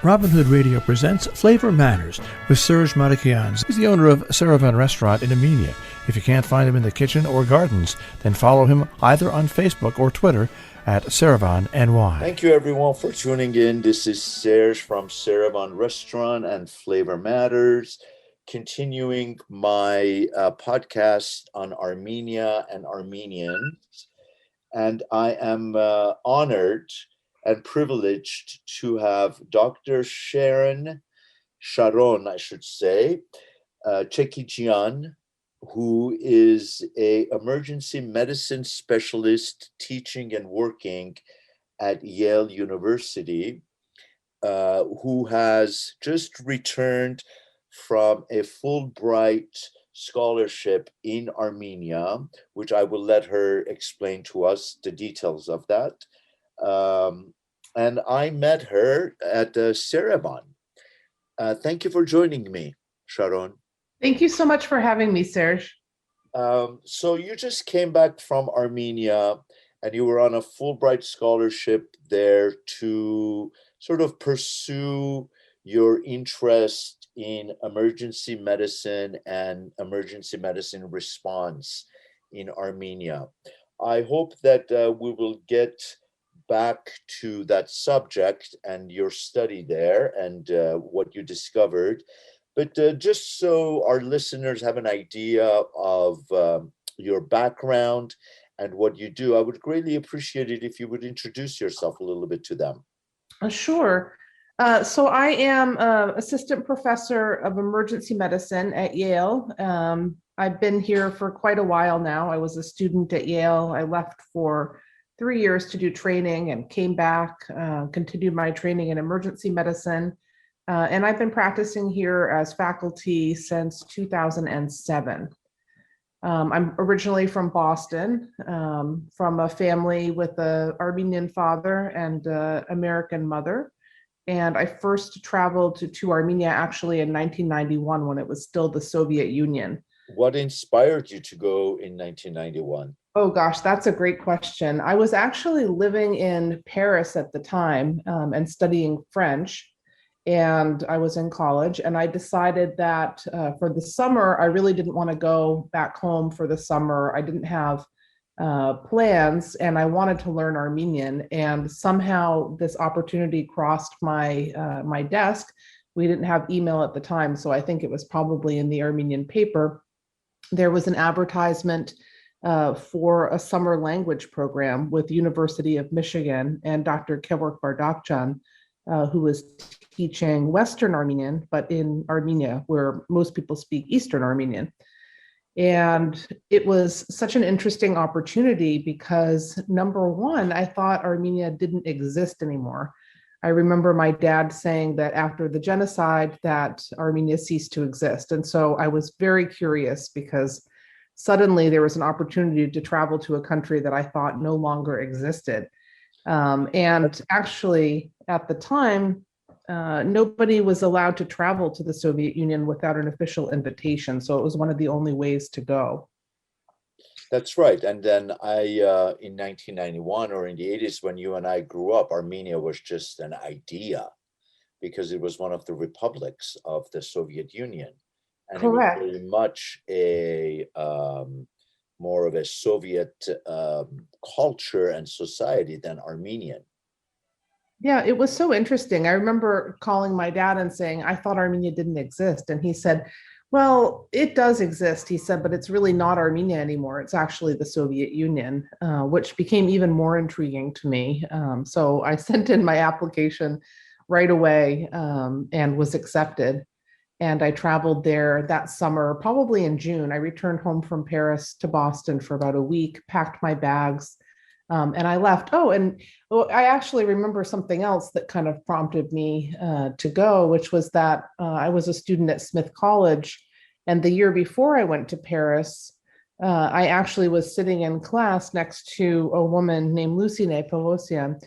Robin Hood Radio presents Flavor Matters with Serge Marakian. He's the owner of Saravan Restaurant in Armenia. If you can't find him in the kitchen or gardens, then follow him either on Facebook or Twitter at SaravanNY. Thank you, everyone, for tuning in. This is Serge from Saravan Restaurant and Flavor Matters, continuing my podcast on Armenia and Armenians. And I am honored and privileged to have Dr. Sharon, I should say, Chekijian, who is an emergency medicine specialist teaching and working at Yale University, who has just returned from a Fulbright scholarship in Armenia, which I will let her explain to us the details of that. And I met her at Saravan. Thank you for joining me, Sharon. Thank you so much for having me, Serge. So you just came back from Armenia and you were on a Fulbright scholarship there to sort of pursue your interest in emergency medicine and emergency medicine response in Armenia. I hope that we will get back to that subject and your study there and what you discovered. But just so our listeners have an idea of your background and what you do, I would greatly appreciate it if you would introduce yourself a little bit to them. Sure. So I am assistant professor of emergency medicine at Yale. I've been here for quite a while now. I was a student at Yale. I left for 3 years to do training and came back, continued my training in emergency medicine. And I've been practicing here as faculty since 2007. I'm originally from Boston, from a family with an Armenian father and an American mother. And I first traveled to Armenia actually in 1991 when it was still the Soviet Union. What inspired you to go in 1991? Oh gosh, that's a great question. I was actually living in Paris at the time and studying French, and I was in college, and I decided that for the summer, I really didn't want to go back home for the summer. I didn't have plans, and I wanted to learn Armenian, and somehow this opportunity crossed my desk. We didn't have email at the time, so I think it was probably in the Armenian paper. There was an advertisement for a summer language program with University of Michigan and Dr. Kevork Bardakjan, who was teaching Western Armenian, but in Armenia, where most people speak Eastern Armenian. And it was such an interesting opportunity because, number one, I thought Armenia didn't exist anymore. I remember my dad saying that after the genocide that Armenia ceased to exist. And so I was very curious because suddenly there was an opportunity to travel to a country that I thought no longer existed. And actually, at the time, nobody was allowed to travel to the Soviet Union without an official invitation. So it was one of the only ways to go. That's right. And then in 1991 or in the 80s, when you and I grew up, Armenia was just an idea because it was one of the republics of the Soviet Union. And Correct. It was very much a more of a Soviet culture and society than Armenian. Yeah, it was so interesting. I remember calling my dad and saying, I thought Armenia didn't exist. And he said, well, it does exist, he said, but it's really not Armenia anymore. It's actually the Soviet Union, which became even more intriguing to me. So I sent in my application right away and was accepted. And I traveled there that summer, probably in June. I returned home from Paris to Boston for about a week, packed my bags, and I left. Oh, and I actually remember something else that kind of prompted me to go, which was that I was a student at Smith College. And the year before I went to Paris, I actually was sitting in class next to a woman named Lucine Pelosian.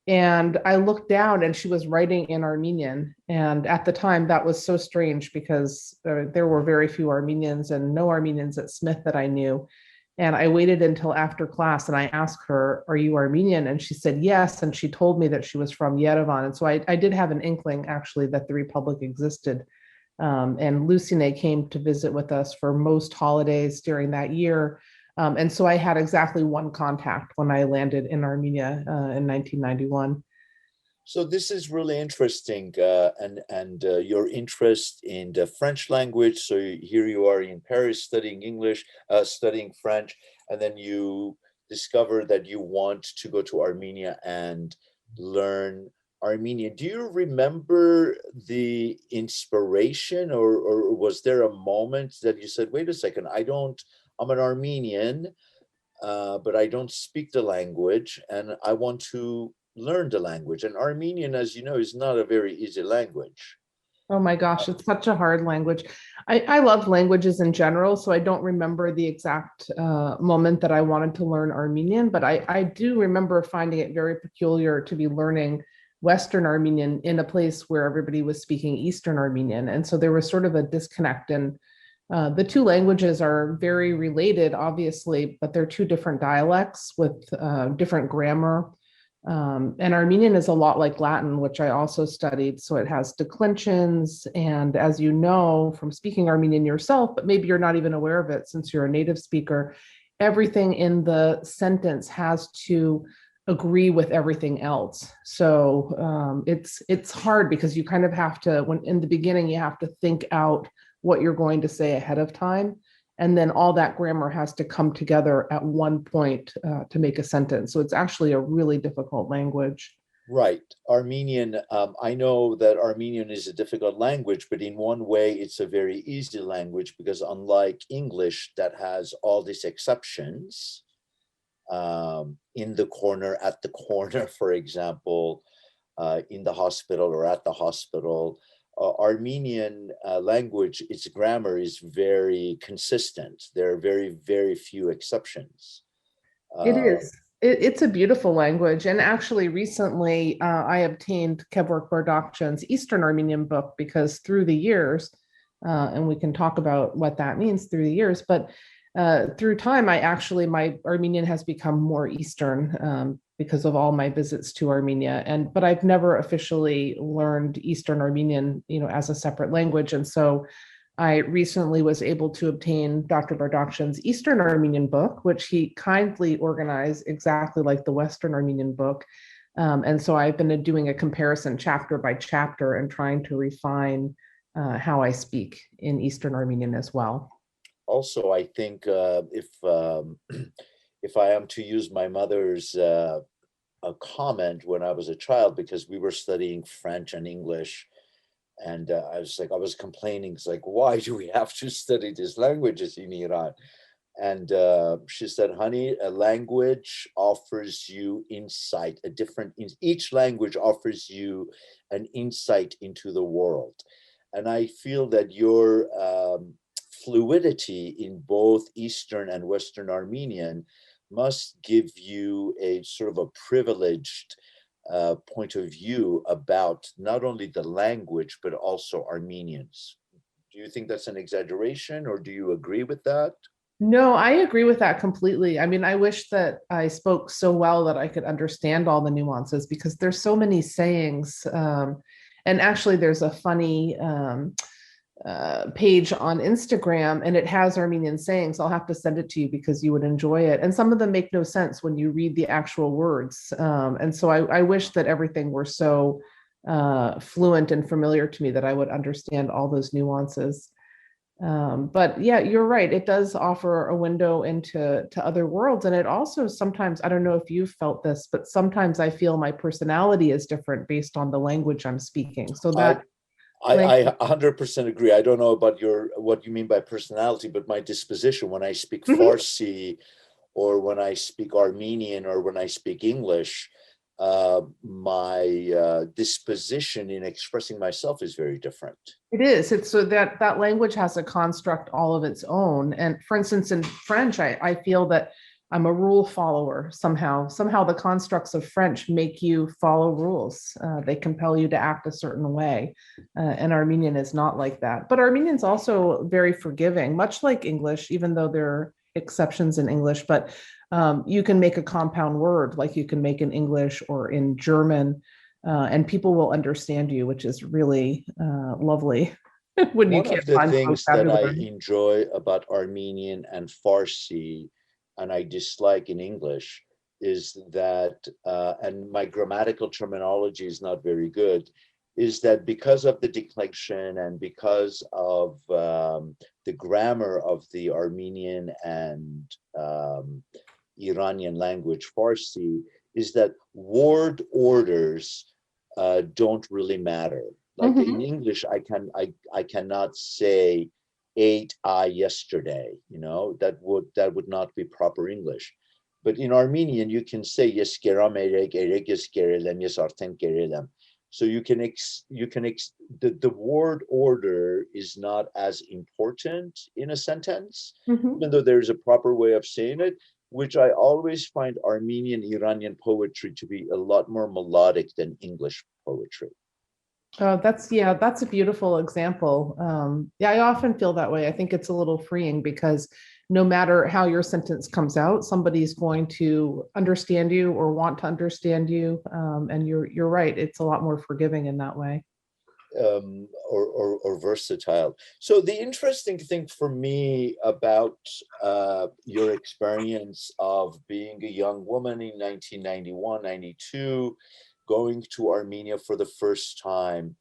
And I looked down and she was writing in Armenian. And at the time, that was so strange because there were very few Armenians and no Armenians at Smith that I knew. And I waited until after class and I asked her, "Are you Armenian?" And she said yes. And she told me that she was from Yerevan. And so I did have an inkling actually that the Republic existed. And Lucine came to visit with us for most holidays during that year. And so I had exactly one contact when I landed in Armenia in 1991. So this is really interesting, and your interest in the French language. So here you are in Paris studying English, studying French, and then you discover that you want to go to Armenia and learn Armenian. Do you remember the inspiration, or was there a moment that you said, "Wait a second, I'm an Armenian, but I don't speak the language, and I want to learn the language." And Armenian, as you know, is not a very easy language. Oh my gosh, it's such a hard language. I love languages in general, so I don't remember the exact moment that I wanted to learn Armenian, but I do remember finding it very peculiar to be learning Western Armenian in a place where everybody was speaking Eastern Armenian. And so there was sort of a disconnect. And the two languages are very related, obviously, but they're two different dialects with different grammar. And Armenian is a lot like Latin, which I also studied. So it has declensions. And as you know from speaking Armenian yourself, but maybe you're not even aware of it since you're a native speaker, everything in the sentence has to agree with everything else. So it's hard because you kind of have to, when in the beginning, you have to think out what you're going to say ahead of time. And then all that grammar has to come together at one point to make a sentence. So it's actually a really difficult language. Right. Armenian, I know that Armenian is a difficult language, but in one way, it's a very easy language because unlike English that has all these exceptions, in the corner, at the corner, for example, in the hospital or at the hospital, Armenian language, its grammar is very consistent. There are very, very few exceptions. It is. It's a beautiful language. And actually, recently, I obtained Kevork Bardakjan's Eastern Armenian book because through the years, and we can talk about what that means through the years, but through time, my Armenian has become more Eastern because of all my visits to Armenia. But I've never officially learned Eastern Armenian, as a separate language. And so I recently was able to obtain Dr. Bardakjan's Eastern Armenian book, which he kindly organized exactly like the Western Armenian book. And so I've been doing a comparison chapter by chapter and trying to refine how I speak in Eastern Armenian as well. Also, I think if I am to use my mother's a comment when I was a child, because we were studying French and English, and I was complaining, it's like, why do we have to study these languages in Iran? And she said, honey, a language offers you insight, each language offers you an insight into the world. And I feel that your fluidity in both Eastern and Western Armenian must give you a sort of a privileged point of view about not only the language, but also Armenians. Do you think that's an exaggeration, or do you agree with that? No, I agree with that completely. I mean, I wish that I spoke so well that I could understand all the nuances because there's so many sayings. And actually, there's a funny page on Instagram and it has Armenian sayings. I'll have to send it to you because you would enjoy it. And some of them make no sense when you read the actual words. And so I wish that everything were so fluent and familiar to me that I would understand all those nuances. But yeah, you're right. It does offer a window into other worlds. And it also sometimes, I don't know if you've felt this, but sometimes I feel my personality is different based on the language I'm speaking. So that I 100% agree. I don't know about what you mean by personality, but my disposition when I speak Farsi or when I speak Armenian or when I speak English, my disposition in expressing myself is very different. It is. It's so that language has a construct all of its own. And for instance, in French, I feel that I'm a rule follower somehow. Somehow the constructs of French make you follow rules. They compel you to act a certain way. And Armenian is not like that. But Armenian's also very forgiving, much like English, even though exceptions in English, but you can make a compound word like you can make in English or in German, and people will understand you, which is really lovely when you One of can't the find things that I vocabulary. enjoy about Armenian and Farsi, and I dislike in English, is that, and my grammatical terminology is not very good, is that because of the declension and because of the grammar of the Armenian and Iranian language, Farsi, is that word orders don't really matter. Like in Mhm. English, I cannot say ate I yesterday. You know, that would not be proper English. But in Armenian, you can say yes geram erek erek yes gerelem yes arten gerelem. So the word order is not as important in a sentence, Mhm. even though there's a proper way of saying it, which I always find Armenian Iranian poetry to be a lot more melodic than English poetry. That's a beautiful example. Yeah, I often feel that way. I think it's a little freeing because no matter how your sentence comes out, somebody's going to understand you or want to understand you. And you're right. It's a lot more forgiving in that way. Or versatile. So the interesting thing for me about your experience of being a young woman in 1991, 92, going to Armenia for the first time,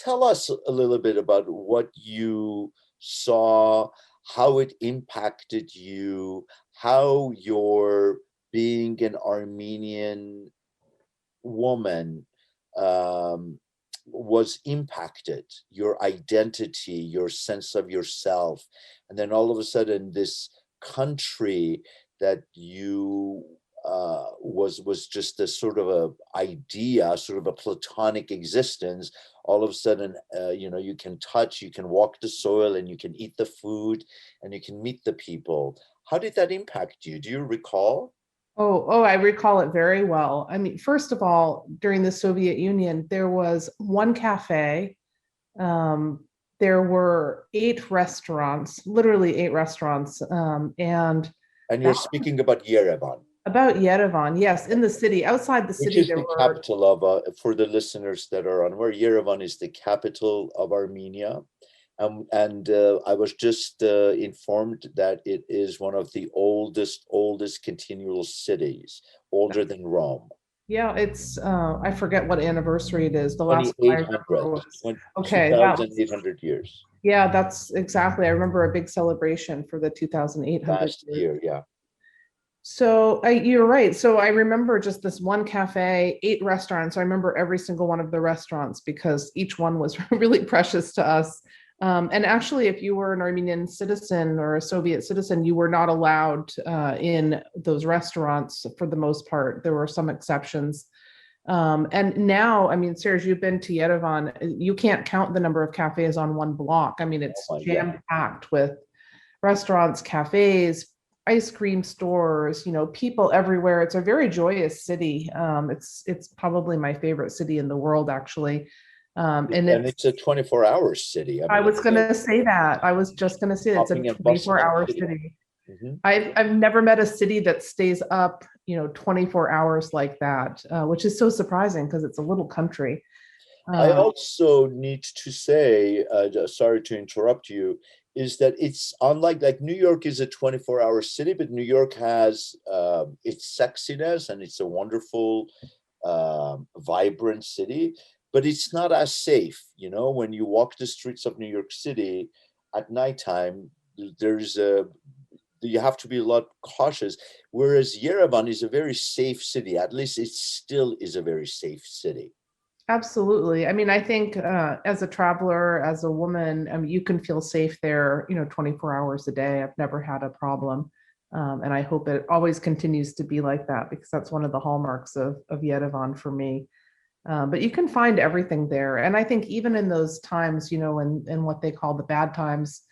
tell us a little bit about what you saw, how it impacted you, how your being an Armenian woman um, was impacted, your identity, your sense of yourself, and then all of a sudden this country that you was just a sort of a idea, sort of a platonic existence. All of a sudden, you can touch, you can walk the soil, and you can eat the food, and you can meet the people. How did that impact you? Do you recall? I recall it very well. I mean, first of all, during the Soviet Union, there was one cafe. Um, there were 8 restaurants, literally 8 restaurants, and And you're that speaking about Yerevan, about Yerevan. Yes, in the city, outside the which city, is there the were. capital of, for the listeners that are unaware, Yerevan is the capital of Armenia. And I was just informed that it is one of the oldest continual cities, older than Rome. Yeah, it's I forget what anniversary it is. The last one I remember 2800, was okay. That was 2800 years. yeah, that's exactly. I remember a big celebration for the 2,800 Last years. year, yeah. You're right. So I remember just this one cafe, 8 restaurants. I remember every single one of the restaurants because each one was really precious to us. And actually, if you were an Armenian citizen or a Soviet citizen, you were not allowed in those restaurants for the most part. There were some exceptions. And now, I mean, Serge, you've been to Yerevan. You can't count the number of cafes on one block. I mean, it's Yeah. jam packed with restaurants, cafes, ice cream stores, people everywhere. It's a very joyous city. It's probably my favorite city in the world, actually. And And it's it's a 24-hour city. I I mean, was it's going a to say that. I was just going to say it's a hopping and bustling 24-hour city. city. Mhm. I've never met a city that stays up, 24 hours like that, which is so surprising because it's a little country. I Uh, also need to say, sorry to interrupt you, is that it's unlike, like, New York is a 24-hour city, but New York has its sexiness and it's a wonderful, vibrant city, but it's not as safe. When you walk the streets of New York City at nighttime, there's a you have to be a lot cautious. Whereas Yerevan is a very safe city. At least it still is a very safe city. Absolutely. I mean, I think as a traveler, as a woman, I mean, you can feel safe there, 24 hours a day. I've never had a problem. And I hope it always continues to be like that because that's one of the hallmarks of Yerevan for me. But you can find everything there. And I think even in those times, in what they call the bad times,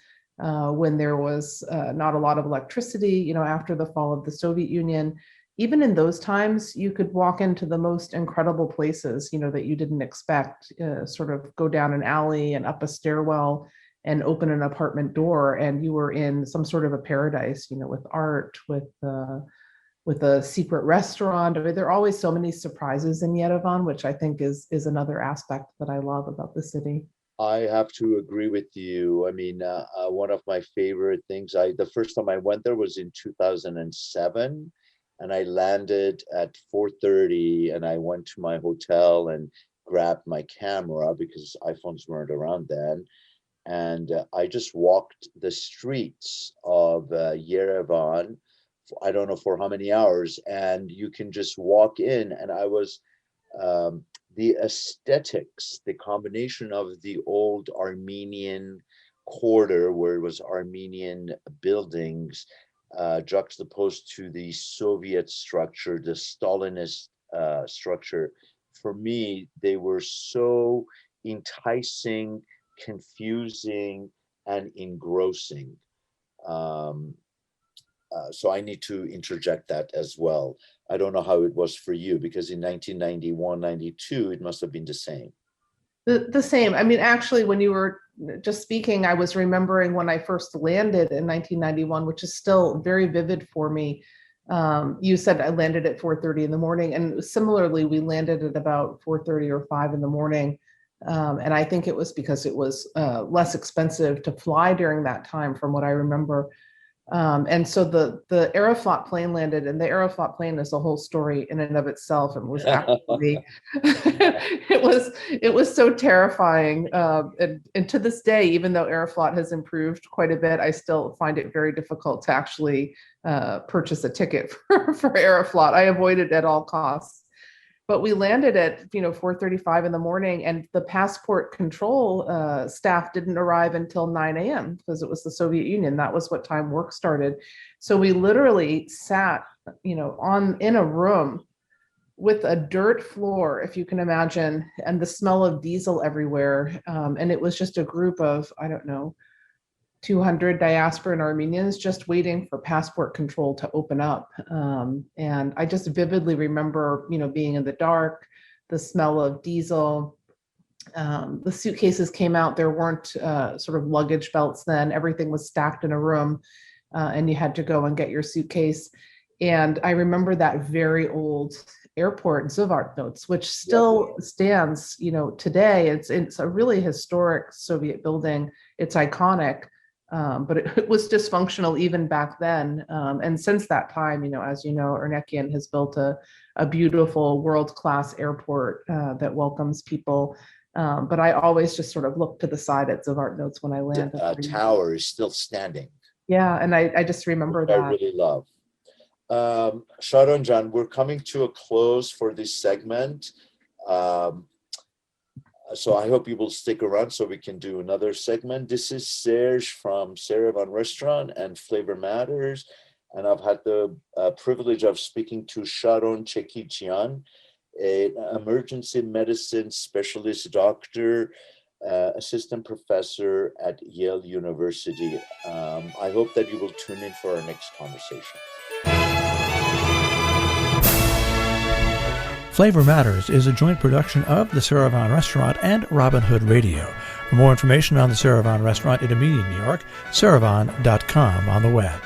when there was not a lot of electricity, after the fall of the Soviet Union, even in those times, you could walk into the most incredible places, that you didn't expect, sort of go down an alley and up a stairwell, and open an apartment door, and you were in some sort of a paradise, with art, with a secret restaurant. I mean, there are always so many surprises in Yerevan, which I think is another aspect that I love about the city. I have to agree with you. I mean, one of my favorite things, the first time I went there was in 2007, and I landed at 4:30, and I went to my hotel and grabbed my camera because iPhones weren't around then. And I just walked the streets of Yerevan, I don't know for how many hours, and you can just walk in, and I was the aesthetics, the combination of the old Armenian quarter where it was Armenian buildings juxtaposed to the Soviet structure, the Stalinist structure. For me, they were so enticing, confusing, and engrossing. So I need to interject that as well. I don't know how it was for you, because in 1991, 92, it must have been the same. The same. I mean, actually, when you were just speaking, I was remembering when I first landed in 1991, which is still very vivid for me. You said I landed at 4:30 in the morning, and similarly, we landed at about 4:30 or 5 in the morning. And I think it was because it was less expensive to fly during that time, from what I remember. And so the Aeroflot plane landed, and the Aeroflot plane is a whole story in and of itself. It was actually, it was so terrifying. And to this day, even though Aeroflot has improved quite a bit, I still find it very difficult to actually purchase a ticket for Aeroflot. I avoid it at all costs. But we landed at 4:35 in the morning, and the passport control staff didn't arrive until 9 a.m. because it was the Soviet Union. That was what time work started. So we literally sat, in a room with a dirt floor, if you can imagine, and the smell of diesel everywhere. And it was just a group of, I don't know, 200 diasporan Armenians just waiting for passport control to open up. And I just vividly remember, being in the dark, the smell of diesel. The suitcases came out. There weren't sort of luggage belts then. Everything was stacked in a room, and you had to go and get your suitcase. And I remember that very old airport, Zvartnots, which still stands, today. It's a really historic Soviet building. It's iconic. But it was dysfunctional even back then. And since that time, as you know, Ernekian has built a beautiful world-class airport that welcomes people. But I always just sort of look to the side at Zvartnots when I land. The tower is still standing. Yeah, and I just remember that. I really love. Sharon, John, we're coming to a close for this segment. So I hope you will stick around so we can do another segment. This is Serge from Yerevan Restaurant and Flavor Matters. And I've had the privilege of speaking to Sharon Chekijian, an emergency medicine specialist doctor, assistant professor at Yale University. I hope that you will tune in for our next conversation. Flavor Matters is a joint production of the Yerevan Restaurant and Robin Hood Radio. For more information on the Yerevan Restaurant in Armenia, New York, yerevan.com on the web.